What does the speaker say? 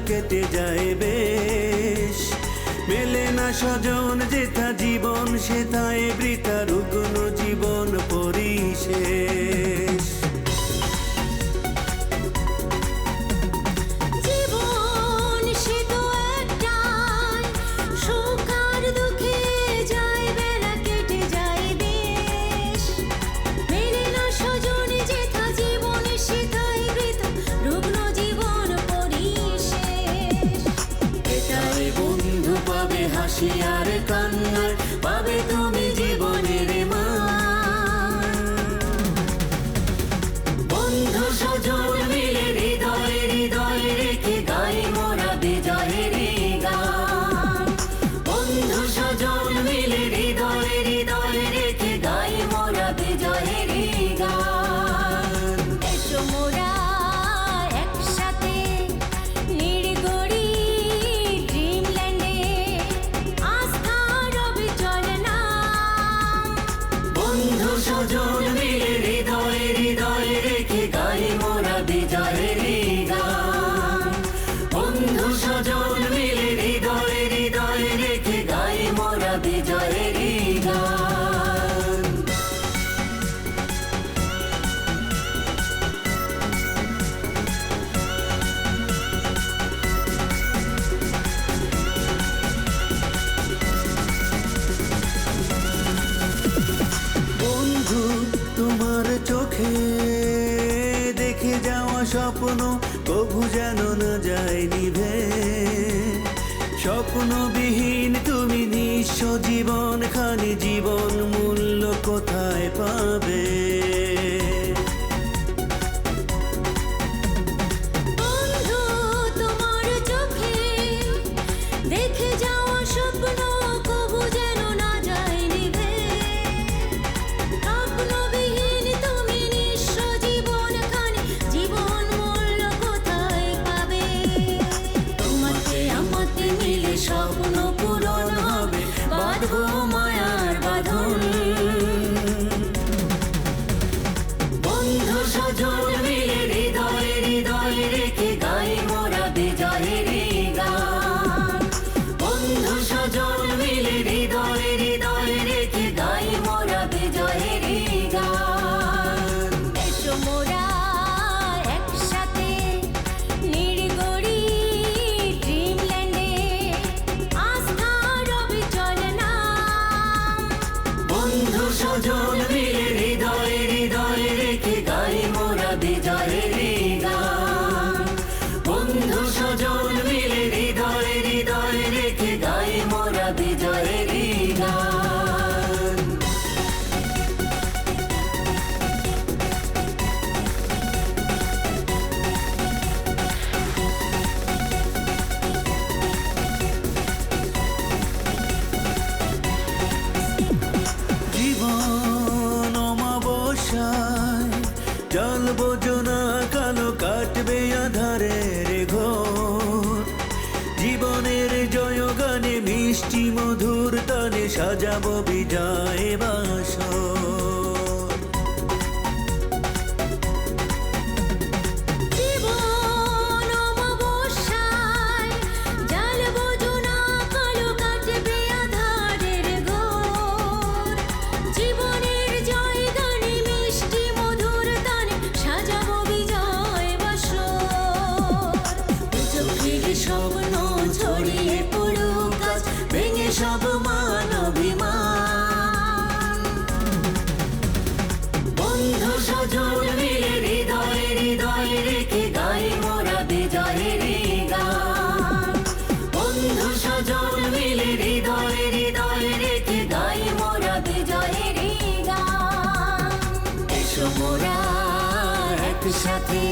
কেটে যায় বেশ। মেলে না স্বজন যেথা জীবন সেথায় বৃথা রুগ্ন জীবন পরিশেষ। হাসি আর কান্নায় পাবে তুমি জীবনের মান। বন্ধু স্বজন মিলে হৃদয়ে হৃদয়ে রেখে গাই মোরা বিজয়ের গান। বন্ধু স্বজন মিলে হৃদয়ে হৃদয়ে রেখে গাই মোরা বিজয়ের গান। এসো মোরা একসাথে নির্গড়ি ড্রিমল্যান্ডে স্বজন মিলে হৃদয়ে হৃদয়ে রেখে গাই মোরা বিজয়ের গান। বন্ধু স্বজন মিলে হৃদয়ে হৃদয়ে রেখে গাই মোরা বিজয়ের গান। তোমার চোখে দেখে যাওয়া স্বপ্ন কভু যেন না যায় নিভে। স্বপ্নবিহীন তুমি নিঃস্ব জীবন খানি জীবন মূল্য কোথায় পাবে। স্বপ্ন পূরণ হবে বাঁধবো মায়ার বাঁধন। বন্ধু স্বজন মিলে হৃদয়ে হৃদয়ে রেখে গাই মোরা বিজয়ের গান। বন্ধু স্বজন মিলে হৃদয়ে হৃদয়ে রেখে গাই মোরা বিজয়ের গান। এসো মোরা একসাথে নির্গড়ি ড্রিমল্যান্ডে স্বজন মিলে হৃদয়ে হৃদয়ে রেখে গাই মোরা বিজয়ের গান। বন্ধু স্বজন মিলে হৃদয়ে হৃদয়ে রেখে গাই মোরা বিজয়ের গান। জল বোঝনা কালো কাটবে আধারের ঘোর। জীবনের জয় গানে মিষ্টি মধুর তানে সাজাবো বিজয় বাসর। স্বপ্ন ছড়িয়ে পড়ুক গাছ ভেঙে সব মান অভিমান। বন্ধু স্বজন মিলে হৃদয়ে হৃদয়ে রেখে গাই মোরা বিজয়ের গান। বন্ধু স্বজন মিলে হৃদয়ে হৃদয়ে রেখে গাই মোরা বিজয়ের গান। এসো মোরা একসাথে